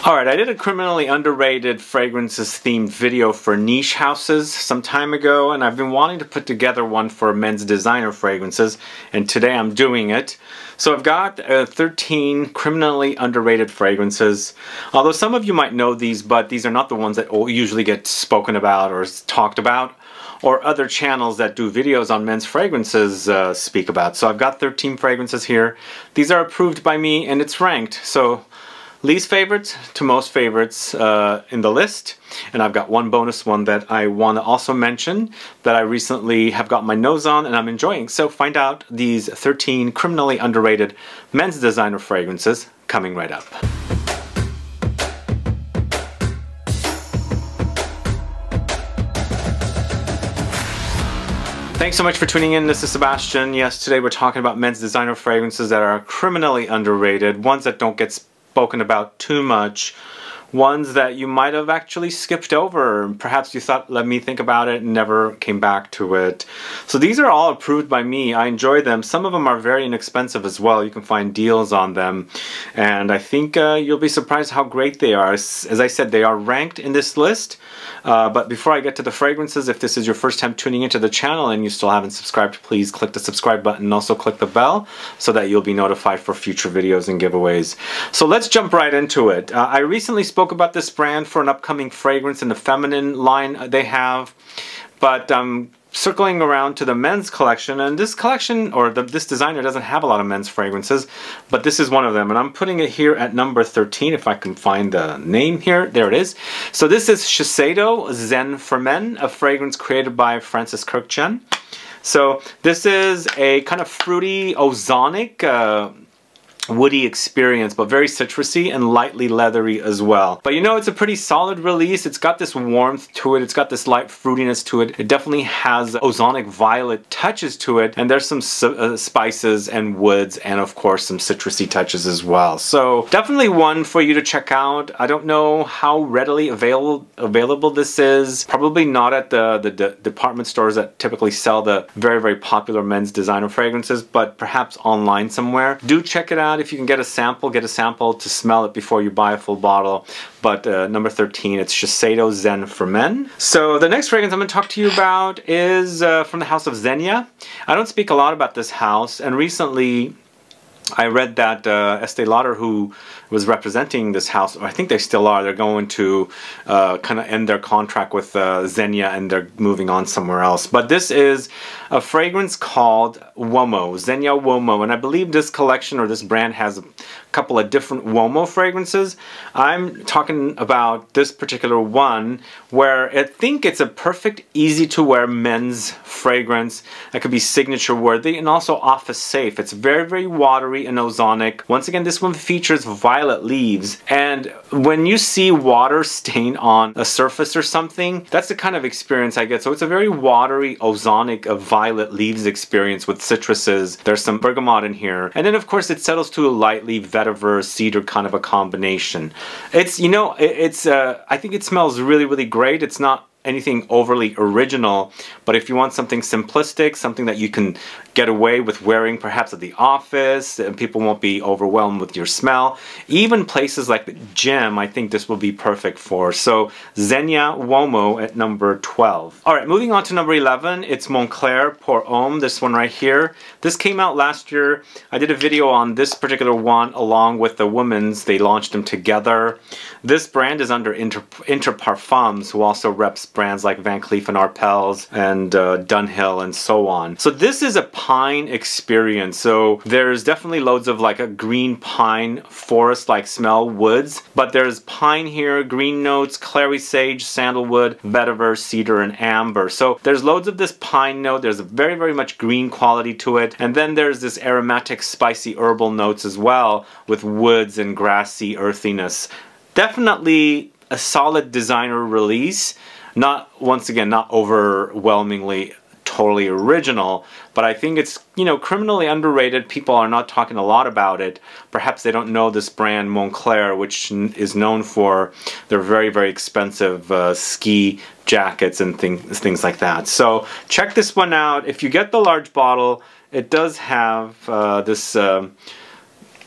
Alright, I did a criminally underrated fragrances themed video for niche houses some time ago, and I've been wanting to put together one for men's designer fragrances, and today I'm doing it. So I've got 13 criminally underrated fragrances. Although some of you might know these, but these are not the ones that usually get spoken about or talked about, or other channels that do videos on men's fragrances speak about. So I've got 13 fragrances here. These are approved by me and it's ranked. So least favorites to most favorites in the list. And I've got one bonus one that I want to also mention that I recently have got my nose on and I'm enjoying. So find out these 13 criminally underrated men's designer fragrances coming right up. Thanks so much for tuning in. This is Sebastian. Yes, today we're talking about men's designer fragrances that are criminally underrated, ones that don't get spoken about too much, ones that you might have actually skipped over. Perhaps you thought, let me think about it, and never came back to it. So these are all approved by me. I enjoy them. Some of them are very inexpensive as well. You can find deals on them. And I think you'll be surprised how great they are. As I said, they are ranked in this list. But before I get to the fragrances, if this is your first time tuning into the channel and you still haven't subscribed, please click the subscribe button and also click the bell so that you'll be notified for future videos and giveaways. So let's jump right into it. I recently spoke about this brand for an upcoming fragrance in the feminine line they have, but circling around to the men's collection, and this collection, or this designer doesn't have a lot of men's fragrances, but this is one of them, and I'm putting it here at number 13 if I can find the name here. There it is. So this is SHISEIDO Zen for Men, a fragrance created by Francis Kurkdjian. So this is a kind of fruity, ozonic, woody experience, but very citrusy and lightly leathery as well. But you know, it's a pretty solid release. It's got this warmth to it. It's got this light fruitiness to it. It definitely has ozonic violet touches to it, and there's some spices and woods, and of course some citrusy touches as well. So definitely one for you to check out. I don't know how readily available this is. Probably not at the department stores that typically sell the very popular men's designer fragrances, but perhaps online somewhere. Do check it out. If you can get a sample to smell it before you buy a full bottle. But number 13, it's SHISEIDO Zen for Men. So the next fragrance I'm going to talk to you about is from the house of ZEGNA. I don't speak a lot about this house, and recently I read that Estee Lauder, who was representing this house, or I think they still are, they're going to kind of end their contract with ZEGNA and they're moving on somewhere else. But this is a fragrance called UOMO, ZEGNA UOMO, and I believe this collection or this brand has a couple of different UOMO fragrances. I'm talking about this particular one where I think it's a perfect, easy to wear men's fragrance that could be signature worthy and also office safe. It's very watery and ozonic. Once again, this one features violet leaves, and when you see water stain on a surface or something, that's the kind of experience I get. So it's a very watery, ozonic, violet leaves experience with citruses. There's some bergamot in here, and then of course it settles to a lightly vetiver, cedar kind of a combination. It's, you know, I think it smells really great. It's not anything overly original, but if you want something simplistic, something that you can get away with wearing perhaps at the office and people won't be overwhelmed with your smell, even places like the gym, I think this will be perfect for. So ZEGNA UOMO at number 12. Alright, moving on to number 11, it's MONCLER Pour Homme, this one right here. This came out last year. I did a video on this particular one along with the women's. They launched them together. This brand is under Inter Parfums, who also reps brands like Van Cleef & Arpels and DUNHILL and so on. So this is a pine experience. So there's definitely loads of like a green pine forest-like smell, woods, but there's pine here, green notes, clary sage, sandalwood, vetiver, cedar, and amber. So there's loads of this pine note. There's a very much green quality to it. And then there's this aromatic, spicy herbal notes as well with woods and grassy earthiness. Definitely a solid designer release. Not, once again, not overwhelmingly totally original, but I think it's, you know, criminally underrated. People are not talking a lot about it. Perhaps they don't know this brand MONCLER, which is known for their very expensive ski jackets and things like that. So check this one out. If you get the large bottle, it does have this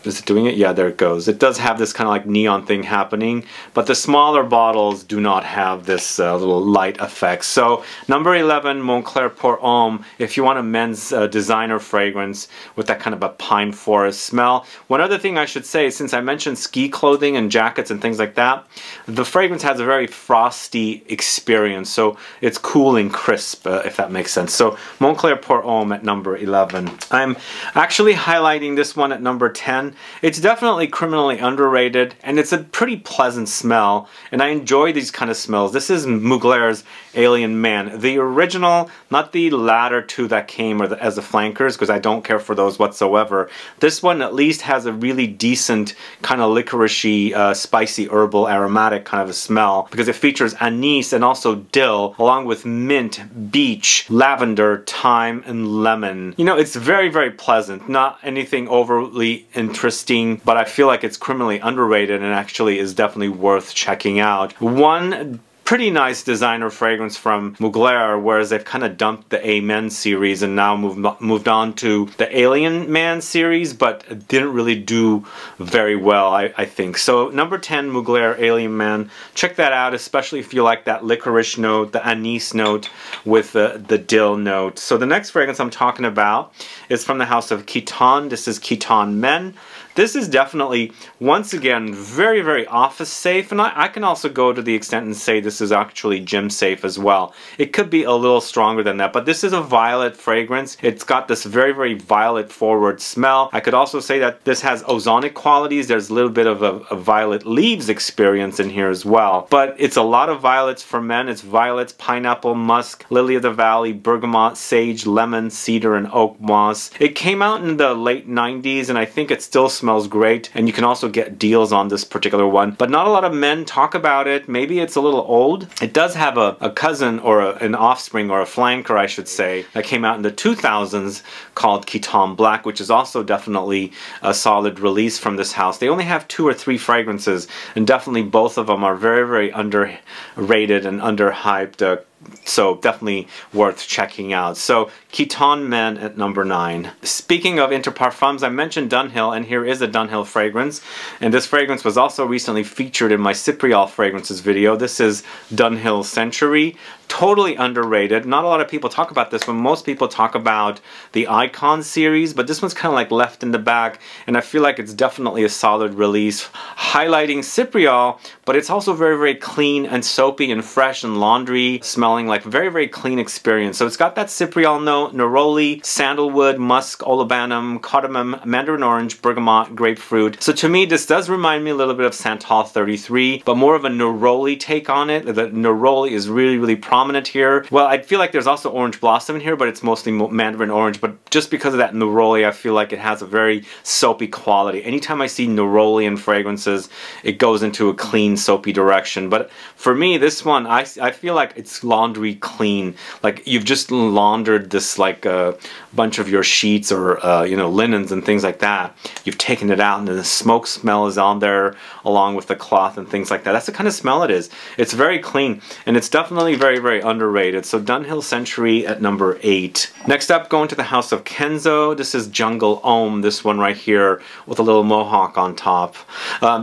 Is it doing it? Yeah, there it goes. It does have this kind of like neon thing happening, but the smaller bottles do not have this little light effect. So number 11, Moncler Pour Homme, if you want a men's designer fragrance with that kind of a pine forest smell. One other thing I should say, since I mentioned ski clothing and jackets and things like that, the fragrance has a very frosty experience, so it's cool and crisp, if that makes sense. So Moncler Pour Homme at number 11. I'm actually highlighting this one at number 10. It's definitely criminally underrated, and it's a pretty pleasant smell, and I enjoy these kind of smells. This is Mugler's Alien Man, the original, not the latter two that came as the flankers, because I don't care for those whatsoever. This one at least has a really decent kind of licoricey, spicy, herbal, aromatic kind of a smell, because it features anise and also dill, along with mint, beech, lavender, thyme, and lemon. You know, it's very, very pleasant. Not anything overly interesting, but I feel like it's criminally underrated and actually is definitely worth checking out. One pretty nice designer fragrance from Mugler, whereas they've kind of dumped the Amen series and now moved on to the Alien Man series, but didn't really do very well, I think. So number 10, Mugler Alien Man. Check that out, especially if you like that licorice note, the anise note with the dill note. So the next fragrance I'm talking about is from the house of KITON. This is KITON Men. This is definitely, once again, very, very office safe, and I can also go to the extent and say this is actually gym safe as well. It could be a little stronger than that, but this is a violet fragrance. It's got this very, very violet forward smell. I could also say that this has ozonic qualities. There's a little bit of a violet leaves experience in here as well, but it's a lot of violets for men. It's violets, pineapple, musk, lily of the valley, bergamot, sage, lemon, cedar, and oak moss. It came out in the late 90s, and I think it still smells great, and you can also get deals on this particular one, but not a lot of men talk about it. Maybe it's a little old. It does have a cousin, or an offspring, or a flanker I should say, that came out in the 2000s called KITON Black, which is also definitely a solid release from this house. They only have 2 or 3 fragrances, and definitely both of them are very, very underrated and underhyped, so definitely worth checking out. So KITON Men at number 9. Speaking of Interparfums, I mentioned DUNHILL, and here is a DUNHILL fragrance, and this fragrance was also recently featured in my Cypriol fragrances video. This is DUNHILL Century. Totally underrated. Not a lot of people talk about this one. Most people talk about the Icon series, but this one's kind of like left in the back, and I feel like it's definitely a solid release, highlighting Cypriol, but it's also very, very clean and soapy and fresh and laundry smelling, like very, very clean experience. So it's got that Cypriol note, Neroli, Sandalwood, Musk, Olibanum, Cardamom, Mandarin Orange, Bergamot, Grapefruit. So to me, this does remind me a little bit of Santal 33, but more of a Neroli take on it. The Neroli is really, really prominent here. Well, I feel like there's also Orange Blossom in here, but it's mostly Mandarin Orange, but just because of that Neroli, I feel like it has a very soapy quality. Anytime I see Neroli in fragrances, it goes into a clean, soapy direction. But for me, this one, I feel like it's laundry clean. Like you've just laundered this, like a bunch of your sheets or you know, linens and things like that. You've taken it out, and the smoke smell is on there along with the cloth and things like that. That's the kind of smell it is. It's very clean, and it's definitely very, very underrated. So DUNHILL Century at number 8. Next up, going to the house of Kenzo. This is Jungle Homme, this one right here with a little mohawk on top.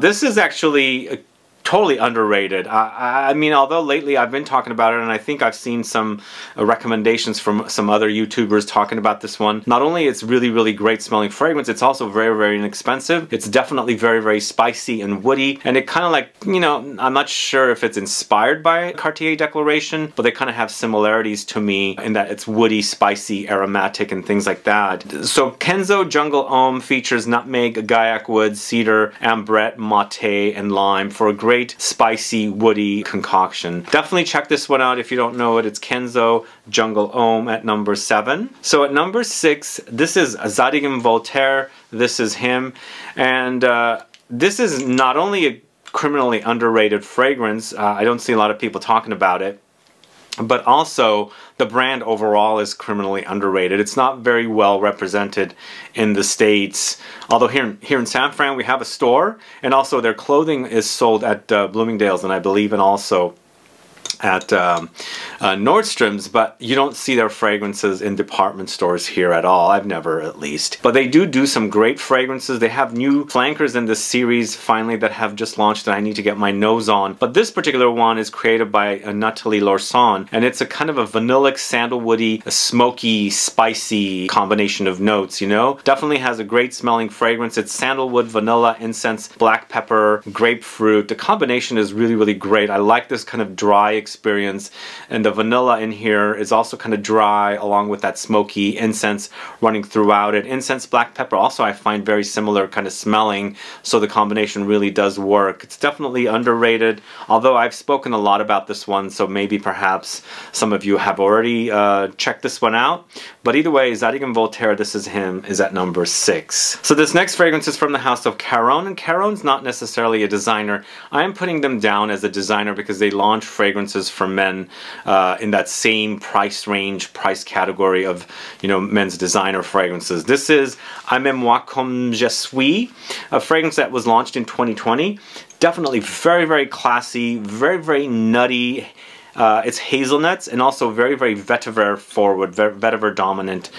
This is actually totally underrated. I mean, although lately I've been talking about it, and I think I've seen some recommendations from some other YouTubers talking about this one. Not only it's really, really great smelling fragrance, it's also very, very inexpensive. It's definitely very, very spicy and woody, and it kind of like, you know, I'm not sure if it's inspired by Cartier Declaration, but they kind of have similarities to me in that it's woody, spicy, aromatic, and things like that. So Kenzo Jungle Homme features nutmeg, guaiac wood, cedar, ambrette, mate, and lime for a great spicy, woody concoction. Definitely check this one out if you don't know it. It's Kenzo Jungle Homme at number 7. So at number 6, this is Zadig & Voltaire. This is him, and this is not only a criminally underrated fragrance, I don't see a lot of people talking about it, but also the brand overall is criminally underrated. It's not very well represented in the States. Although here in San Fran we have a store, and also their clothing is sold at Bloomingdale's, and I believe, and also at Nordstrom's, but you don't see their fragrances in department stores here at all. I've never, at least. But they do some great fragrances. They have new flankers in this series finally that have just launched that I need to get my nose on. But this particular one is created by Nathalie Lorson, and it's a kind of a vanillic, sandalwoody, smoky, spicy combination of notes, you know? Definitely has a great smelling fragrance. It's sandalwood, vanilla, incense, black pepper, grapefruit. The combination is really, really great. I like this kind of dry experience, and the vanilla in here is also kind of dry along with that smoky incense running throughout it. Incense, black pepper also I find very similar kind of smelling, so the combination really does work. It's definitely underrated, although I've spoken a lot about this one, so maybe perhaps some of you have already checked this one out. But either way, Zadig & Voltaire, this is him, is at number 6. So this next fragrance is from the house of Caron, and Caron's not necessarily a designer. I am putting them down as a designer because they launch fragrances for men in that same price range, price category of, you know, men's designer fragrances. This is Aime Moi Comme Je Suis, a fragrance that was launched in 2020. Definitely very, very classy, very, very nutty. It's hazelnuts and also very, very vetiver forward, vetiver dominant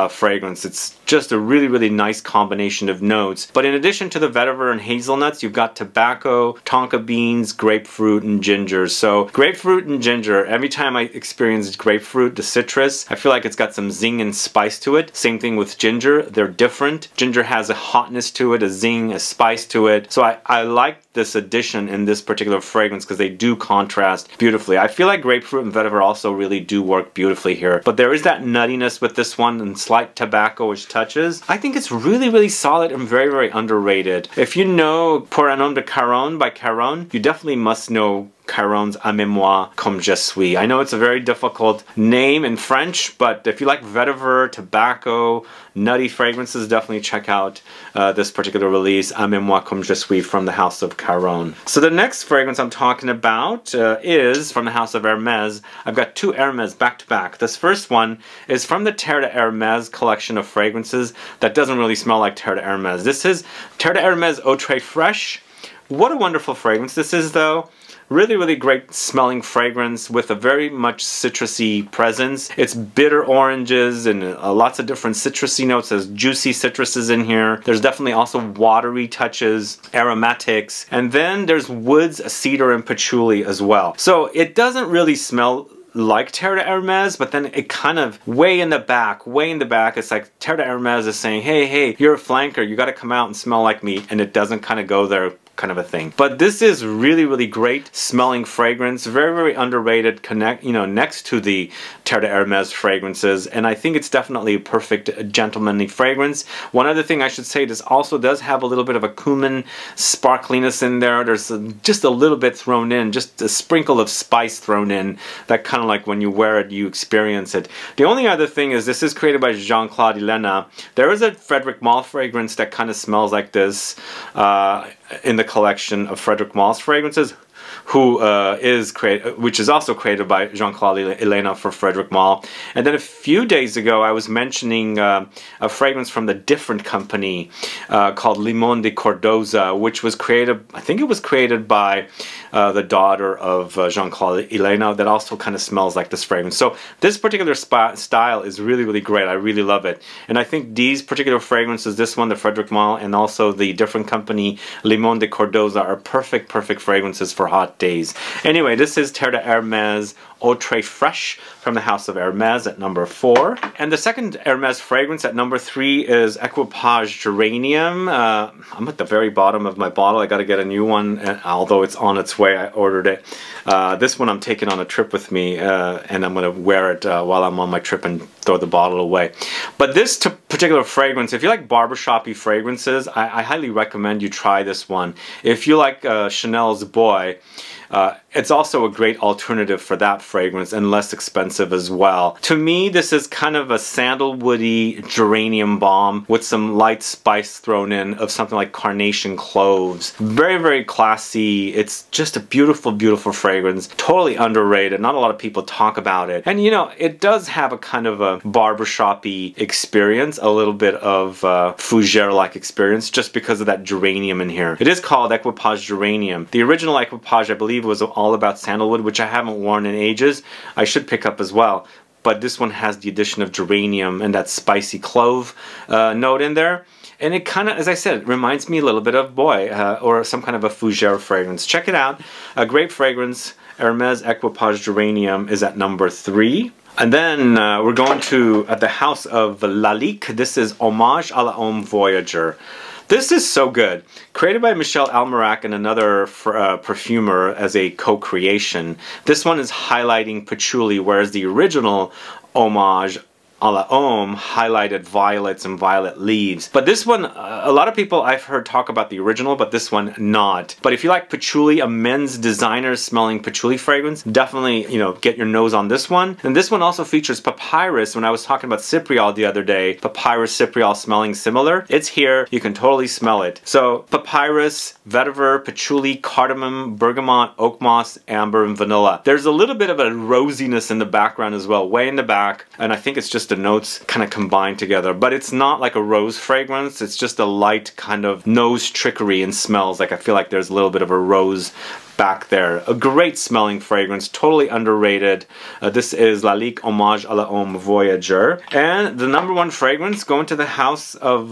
fragrance. It's just a really, really nice combination of notes. But in addition to the vetiver and hazelnuts, you've got tobacco, tonka beans, grapefruit, and ginger. So grapefruit and ginger, every time I experience grapefruit, the citrus, I feel like it's got some zing and spice to it. Same thing with ginger. They're different. Ginger has a hotness to it, a zing, a spice to it. So I like this addition in this particular fragrance because they do contrast beautifully. I feel like grapefruit and vetiver also really do work beautifully here. But there is that nuttiness with this one and slight tobacco-ish touches. I think it's really, really solid and very, very underrated. If you know Pour un homme de Caron by Caron, you definitely must know Caron's Aime Moi Comme Je Suis. I know it's a very difficult name in French, but if you like vetiver, tobacco, nutty fragrances, definitely check out this particular release, Aime Moi Comme Je Suis, from the house of Caron. So the next fragrance I'm talking about is from the house of Hermes. I've got two Hermes back to back. This first one is from the Terre de Hermes collection of fragrances that doesn't really smell like Terre de Hermes. This is Terre de Hermes Eau Très Fraîche. What a wonderful fragrance this is, though. Really, really great smelling fragrance with a very much citrusy presence. It's bitter oranges and lots of different citrusy notes. There's juicy citruses in here. There's definitely also watery touches, aromatics, and then there's woods, cedar, and patchouli as well. So it doesn't really smell like Terre de Hermes, but then it kind of way in the back, it's like Terre de Hermes is saying, hey, you're a flanker, you got to come out and smell like me, and it doesn't kind of go there, kind of a thing. But this is really, really great smelling fragrance, very, very underrated, next to the Terre de Hermes fragrances, and I think it's definitely a perfect gentlemanly fragrance. One other thing I should say, this also does have a little bit of a cumin sparkliness in there. There's just a little bit thrown in, just a sprinkle of spice thrown in, that kind of like when you wear it, you experience it. The only other thing is this is created by Jean-Claude Ellena. There is a Frederic Malle fragrance that kind of smells like this in the collection of Frederic Malle's fragrances, which is also created by Jean-Claude Ellena for Frederic Malle. And then a few days ago I was mentioning a fragrance from the different company called Limon de Cordoza, which was created, I think it was created by the daughter of Jean-Claude Ellena, that also kind of smells like this fragrance. So this particular style is really, really great. I really love it. And I think these particular fragrances, this one, the Frederic Malle, and also the different company Limon de Cordoza, are perfect fragrances for hot days. Anyway, this is Terre de Hermes Eau Très Fraîche from the house of Hermes at number 4. And the second Hermes fragrance at number 3 is Equipage Geranium. I'm at the very bottom of my bottle. I got to get a new one, although it's on its way. I ordered it. This one I'm taking on a trip with me, and I'm going to wear it while I'm on my trip and throw the bottle away. But this particular fragrance, if you like barbershop-y fragrances, I highly recommend you try this one. If you like Chanel's Boy, it's also a great alternative for that fragrance and less expensive as well. To me, this is kind of a sandalwoody geranium balm with some light spice thrown in of something like carnation cloves. Very, very classy. It's just a beautiful, beautiful fragrance. Totally underrated. Not a lot of people talk about it. And you know, it does have a kind of a barbershop-y experience. a little bit of fougere-like experience just because of that geranium in here. It is called Equipage Geranium. The original Equipage, I believe, was all about sandalwood, which I haven't worn in ages. I should pick up as well. But this one has the addition of geranium and that spicy clove note in there. And it kind of, as I said, reminds me a little bit of Boy or some kind of a fougere fragrance. Check it out. A great fragrance. Hermes Equipage Geranium is at number 3. And then we're going to the house of Lalique. This is Hommage à la Homme Voyager. This is so good. Created by Michel Almerac and another perfumer as a co-creation. This one is highlighting patchouli, whereas the original Hommage à la Homme highlighted violets and violet leaves. But this one, a lot of people I've heard talk about the original, but this one not. But if you like patchouli, a men's designer smelling patchouli fragrance, definitely, you know, get your nose on this one. And this one also features papyrus. When I was talking about Cypriol the other day, papyrus, Cypriol smelling similar. It's here. You can totally smell it. So papyrus, vetiver, patchouli, cardamom, bergamot, oakmoss, amber, and vanilla. There's a little bit of a rosiness in the background as well, way in the back. And I think it's just the notes kind of combined together, but it's not like a rose fragrance. It's just a light kind of nose trickery and smells. Like I feel like there's a little bit of a rose back there. A great smelling fragrance, totally underrated. This is Lalique Hommage à la Homme Voyager. And the number 1 fragrance going to the house of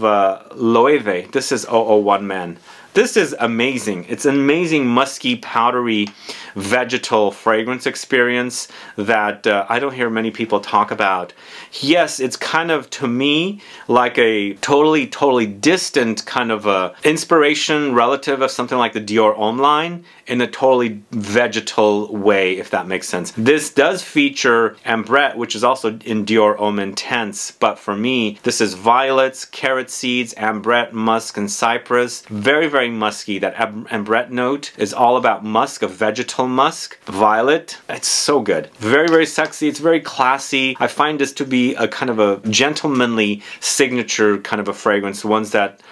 Loewe. This is 001 Man. This is amazing. It's an amazing musky, powdery, vegetal fragrance experience that I don't hear many people talk about. Yes, it's kind of, to me, like a totally distant kind of a inspiration relative of something like the Dior Homme line in a totally vegetal way, if that makes sense. This does feature ambrette, which is also in Dior Homme Intense, but for me, this is violets, carrot seeds, ambrette, musk, and cypress. Very musky. That ambrette note is all about musk, a vegetal musk. Violet, it's so good. Very sexy. It's very classy. I find this to be a kind of a gentlemanly signature kind of a fragrance. Ones that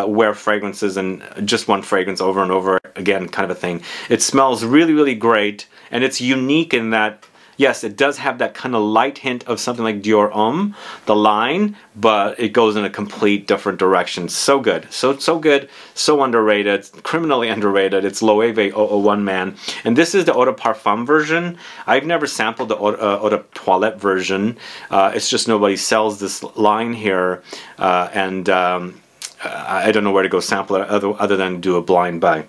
wear fragrances and just one fragrance over and over again kind of a thing. It smells really great, and it's unique in that, yes, it does have that kind of light hint of something like Dior Homme, the line, but it goes in a complete different direction. So good. So good. So underrated. Criminally underrated. It's Loewe 001 Man. And this is the Eau de Parfum version. I've never sampled the Eau de Toilette version. It's just nobody sells this line here. I don't know where to go sample it other than do a blind buy.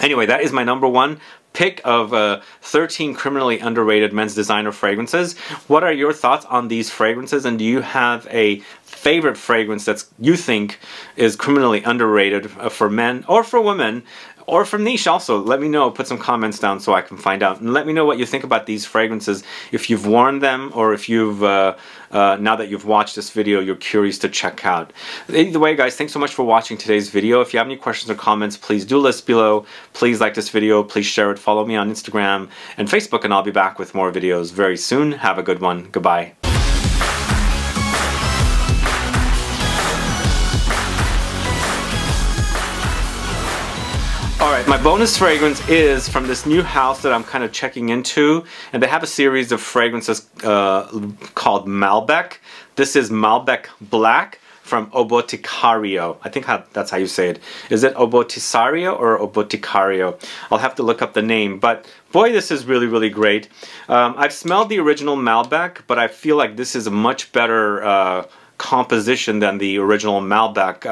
Anyway, that is my number 1 pick of 13 criminally underrated men's designer fragrances. What are your thoughts on these fragrances, and do you have a favorite fragrance that you think is criminally underrated for men or for women? Or from niche also, let me know, put some comments down so I can find out. And let me know what you think about these fragrances, if you've worn them or if you've, now that you've watched this video, you're curious to check out. Either way, guys, thanks so much for watching today's video. If you have any questions or comments, please do list below. Please like this video, please share it, follow me on Instagram and Facebook, and I'll be back with more videos very soon. Have a good one. Goodbye. Alright, my bonus fragrance is from this new house that I'm kind of checking into, and they have a series of fragrances called Malbec. This is Malbec Black from Boticario. I think that's how you say it. Is it Boticario or Boticario? I'll have to look up the name, but boy, this is really great. I've smelled the original Malbec, but I feel like this is a much better composition than the original Malbec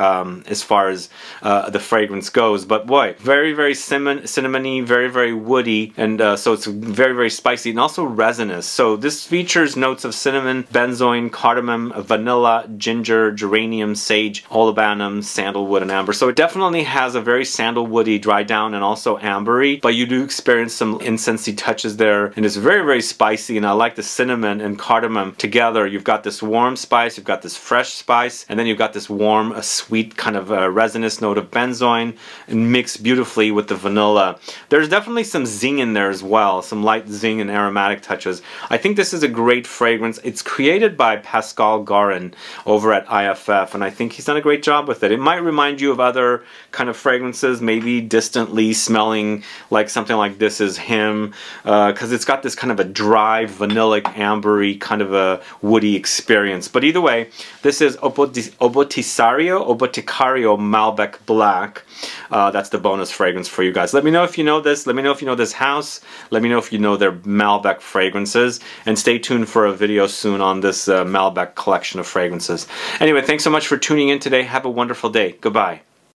as far as the fragrance goes. But boy, very cinnamony, very woody, and so it's very spicy and also resinous. So this features notes of cinnamon, benzoin, cardamom, vanilla, ginger, geranium, sage, olibanum, sandalwood, and amber. So it definitely has a very sandalwoody dry down and also ambery, but you do experience some incensey touches there, and it's very spicy. And I like the cinnamon and cardamom together. You've got this warm spice, you've got this fresh spice, and then you've got this warm, sweet kind of resinous note of benzoin, and mixed beautifully with the vanilla. There's definitely some zing in there as well, some light zing and aromatic touches. I think this is a great fragrance. It's created by Pascal Garin over at IFF, and I think he's done a great job with it. It might remind you of other kind of fragrances, maybe distantly smelling like something like This Is Him, because it's got this kind of a dry, vanillic, ambery kind of a woody experience. But either way, This is Boticario Malbec Black. That's the bonus fragrance for you guys. Let me know if you know this. Let me know if you know this house. Let me know if you know their Malbec fragrances. And stay tuned for a video soon on this Malbec collection of fragrances. Anyway, thanks so much for tuning in today. Have a wonderful day. Goodbye.